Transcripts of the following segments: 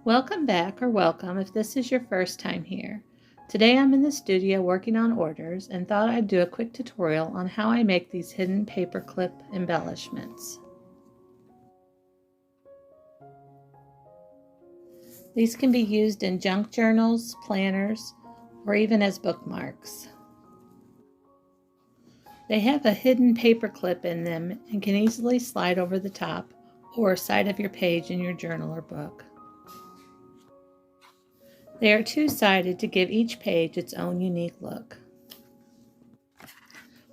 Welcome back, or welcome if this is your first time here. Today I'm in the studio working on orders and thought I'd do a quick tutorial on how I make these hidden paperclip embellishments. These can be used in junk journals, planners, or even as bookmarks. They have a hidden paperclip in them and can easily slide over the top or side of your page in your journal or book. They are two-sided to give each page its own unique look.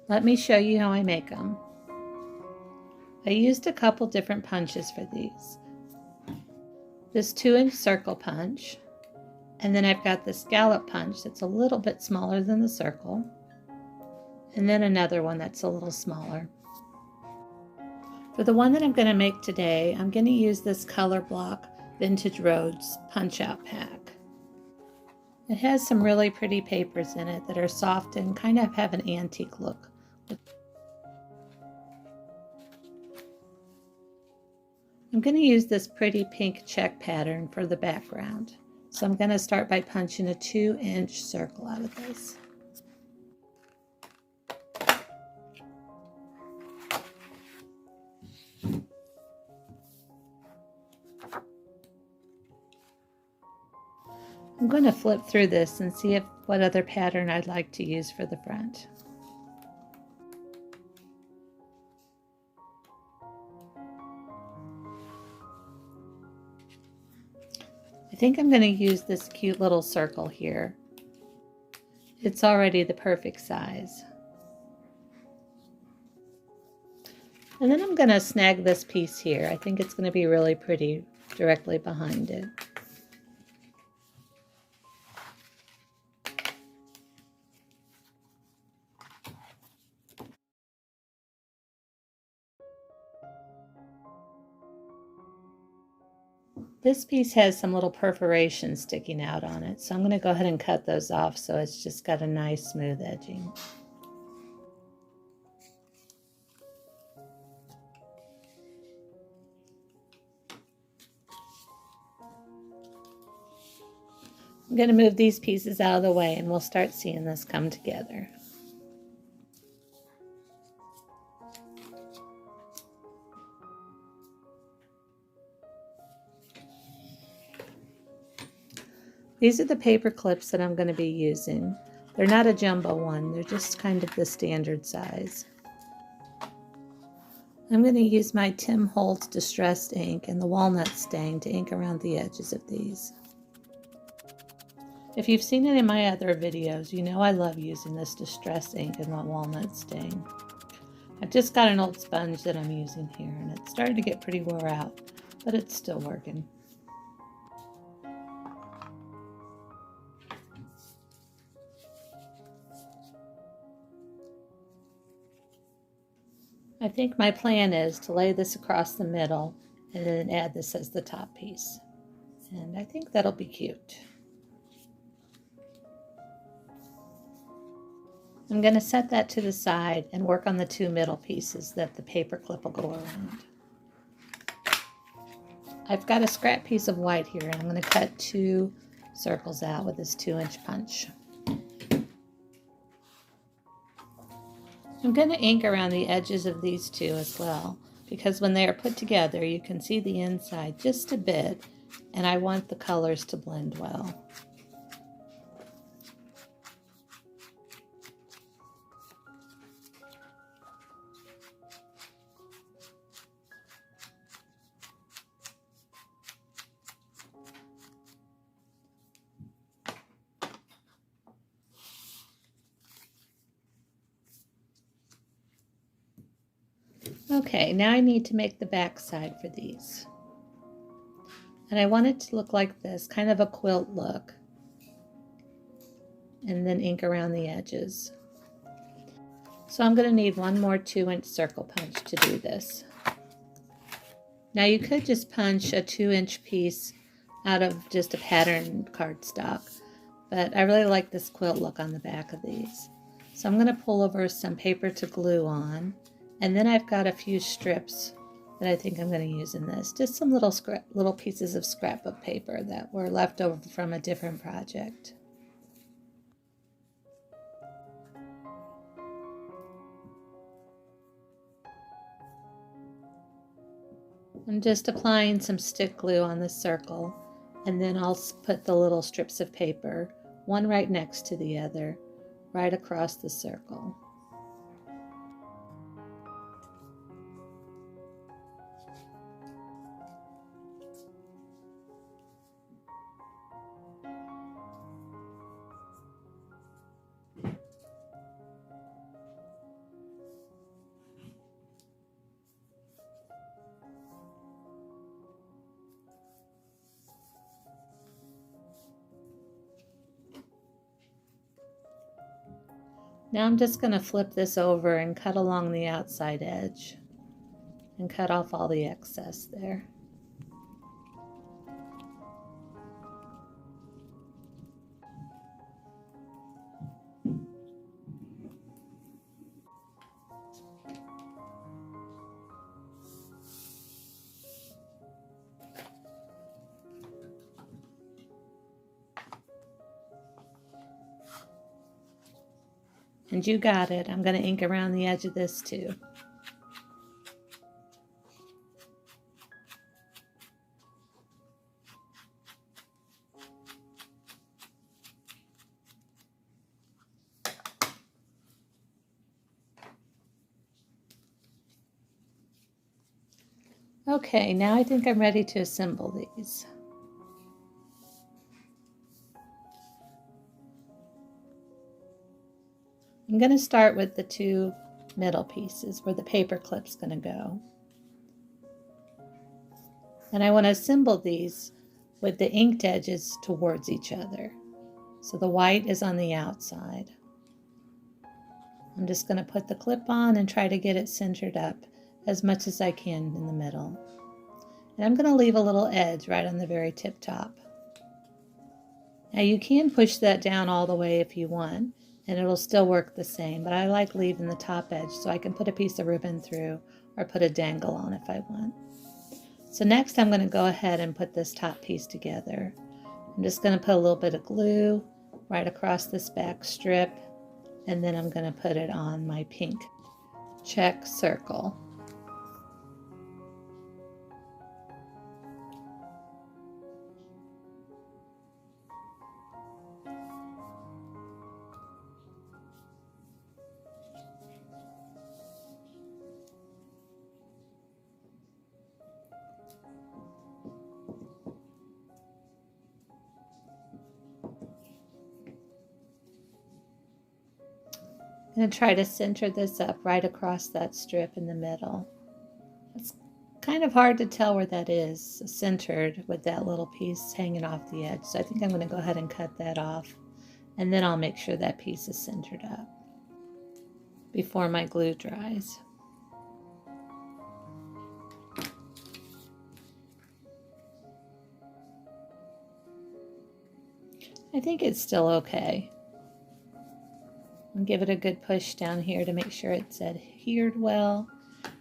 Let me show you how I make them. I used a couple different punches for these. This 2-inch circle punch, and then I've got the scallop punch that's a little bit smaller than the circle, and then another one that's a little smaller. For the one that I'm going to make today, I'm going to use this Color Block Vintage Rhodes punch-out pack. It has some really pretty papers in it that are soft and kind of have an antique look. I'm going to use this pretty pink check pattern for the background. So I'm going to start by punching a 2-inch circle out of this. I'm going to flip through this and see what other pattern I'd like to use for the front. I think I'm going to use this cute little circle here. It's already the perfect size. And then I'm going to snag this piece here. I think it's going to be really pretty directly behind it. This piece has some little perforations sticking out on it, so I'm going to go ahead and cut those off so it's just got a nice smooth edging. I'm going to move these pieces out of the way and we'll start seeing this come together. These are the paper clips that I'm going to be using. They're not a jumbo one, they're just kind of the standard size. I'm going to use my Tim Holtz Distressed ink and the walnut stain to ink around the edges of these. If you've seen any of my other videos, you know I love using this distressed ink and the walnut stain. I've just got an old sponge that I'm using here and it's starting to get pretty wore out, but it's still working. I think my plan is to lay this across the middle and then add this as the top piece. And I think that'll be cute. I'm going to set that to the side and work on the 2 middle pieces that the paper clip will go around. I've got a scrap piece of white here and I'm going to cut 2 circles out with this 2-inch punch. I'm going to ink around the edges of these 2 as well, because when they are put together you can see the inside just a bit and I want the colors to blend well. Okay, now I need to make the back side for these. And I want it to look like this, kind of a quilt look. And then ink around the edges. So I'm going to need one more 2-inch circle punch to do this. Now you could just punch a 2-inch piece out of just a pattern cardstock, but I really like this quilt look on the back of these. So I'm going to pull over some paper to glue on. And then I've got a few strips that I think I'm going to use in this. Just some little pieces of scrapbook paper that were left over from a different project. I'm just applying some stick glue on this circle, and then I'll put the little strips of paper, one right next to the other, right across the circle. Now I'm just going to flip this over and cut along the outside edge and cut off all the excess there. And you got it. I'm going to ink around the edge of this too. Okay, now I think I'm ready to assemble these. I'm going to start with the two middle pieces where the paper clip's going to go. And I want to assemble these with the inked edges towards each other. So the white is on the outside. I'm just going to put the clip on and try to get it centered up as much as I can in the middle. And I'm going to leave a little edge right on the very tip top. Now you can push that down all the way if you want, and it'll still work the same, but I like leaving the top edge so I can put a piece of ribbon through or put a dangle on if I want. So next I'm going to go ahead and put this top piece together. I'm just going to put a little bit of glue right across this back strip, and then I'm going to put it on my pink check circle. I'm going to try to center this up right across that strip in the middle. It's kind of hard to tell where that is centered with that little piece hanging off the edge. So I think I'm going to go ahead and cut that off, and then I'll make sure that piece is centered up before my glue dries. I think it's still okay. And give it a good push down here to make sure it's adhered well.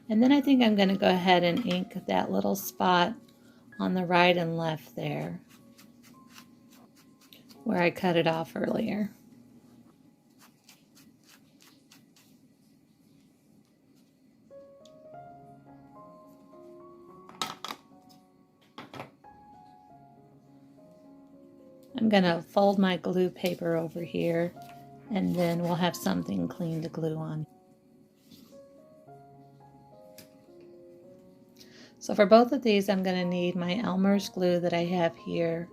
And then I think I'm going to go ahead and ink that little spot on the right and left there where I cut it off earlier. I'm going to fold my glue paper over here, and then we'll have something clean to glue on. So for both of these, I'm going to need my Elmer's glue that I have here,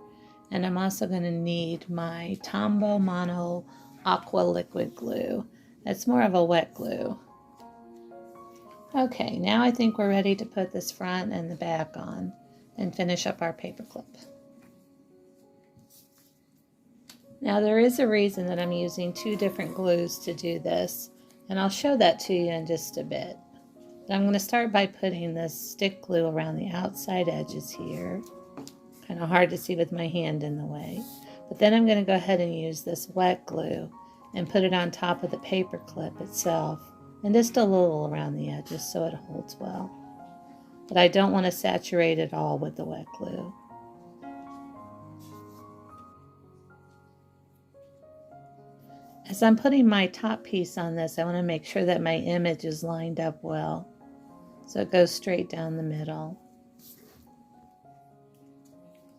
and I'm also going to need my Tombow Mono Aqua Liquid Glue. That's more of a wet glue. Okay, now I think we're ready to put this front and the back on and finish up our paperclip. Now there is a reason that I'm using two different glues to do this, and I'll show that to you in just a bit. But I'm going to start by putting this stick glue around the outside edges here. Kind of hard to see with my hand in the way. But then I'm going to go ahead and use this wet glue and put it on top of the paper clip itself, and just a little around the edges so it holds well. but I don't want to saturate it all with the wet glue. As I'm putting my top piece on this, I want to make sure that my image is lined up well, so it goes straight down the middle.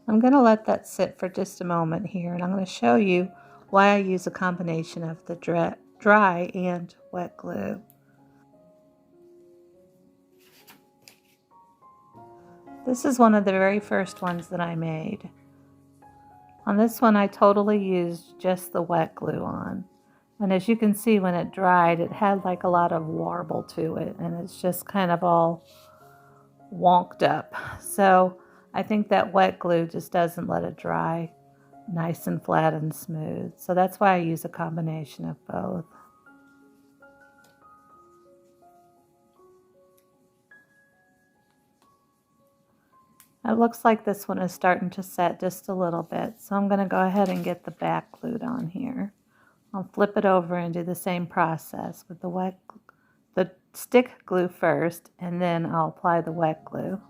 I'm going to let that sit for just a moment here, and I'm going to show you why I use a combination of the dry and wet glue. This is one of the very first ones that I made. On this one, I totally used just the wet glue on. And as you can see, when it dried, it had like a lot of warble to it, and it's just kind of all wonked up. So I think that wet glue just doesn't let it dry nice and flat and smooth. So that's why I use a combination of both. It looks like this one is starting to set just a little bit, so I'm going to go ahead and get the back glued on here. I'll flip it over and do the same process with the stick glue first, and then I'll apply the wet glue.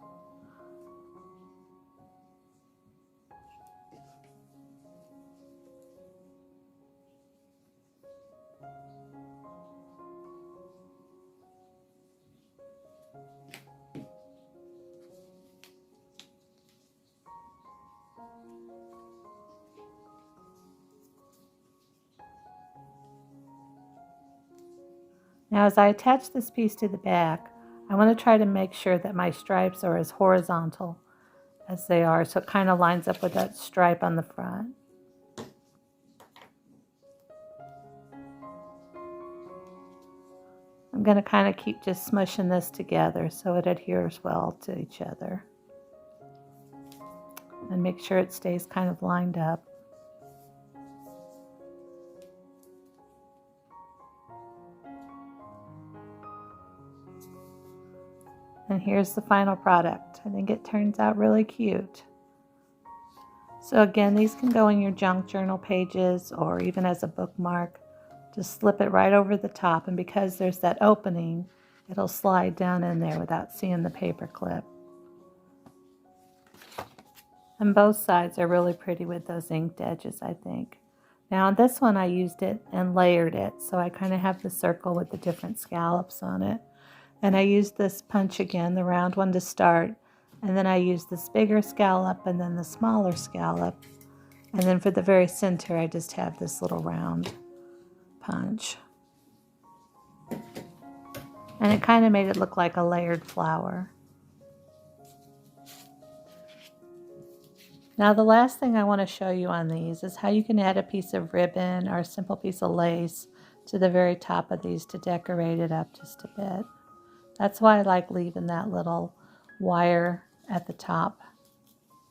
Now as I attach this piece to the back, I want to try to make sure that my stripes are as horizontal as they are, so it kind of lines up with that stripe on the front. I'm going to kind of keep just smushing this together so it adheres well to each other. And make sure it stays kind of lined up. And here's the final product. I think it turns out really cute. So again, these can go in your junk journal pages or even as a bookmark. Just slip it right over the top, and because there's that opening, it'll slide down in there without seeing the paper clip. And both sides are really pretty with those inked edges, I think. Now on this one I used it and layered it, so I kind of have the circle with the different scallops on it. And I used this punch again, the round one to start, and then I used this bigger scallop and then the smaller scallop. And then for the very center I just have this little round punch. And it kind of made it look like a layered flower. Now the last thing I want to show you on these is how you can add a piece of ribbon or a simple piece of lace to the very top of these to decorate it up just a bit. That's why I like leaving that little wire at the top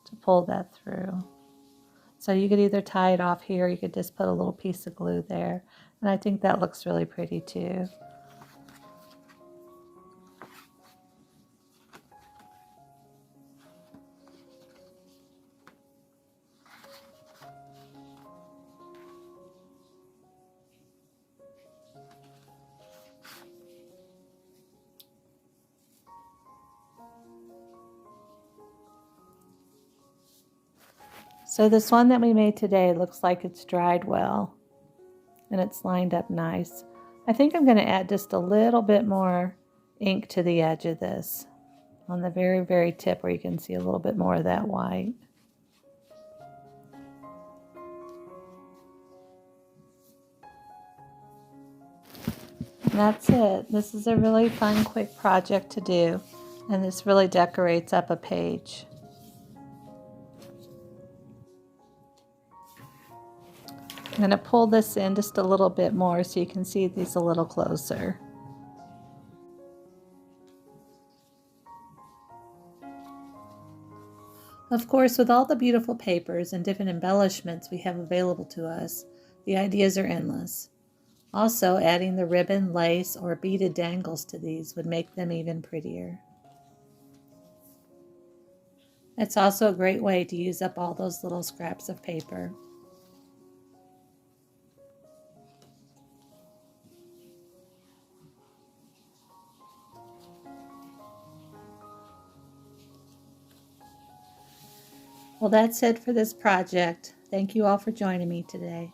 to pull that through. So you could either tie it off here, or you could just put a little piece of glue there. And I think that looks really pretty too. So this one that we made today looks like it's dried well and it's lined up nice. I think I'm going to add just a little bit more ink to the edge of this on the very, very tip where you can see a little bit more of that white. And that's it. This is a really fun, quick project to do, and this really decorates up a page. I'm going to pull this in just a little bit more so you can see these a little closer. Of course, with all the beautiful papers and different embellishments we have available to us, the ideas are endless. Also, adding the ribbon, lace, or beaded dangles to these would make them even prettier. It's also a great way to use up all those little scraps of paper. Well, that's it for this project. Thank you all for joining me today.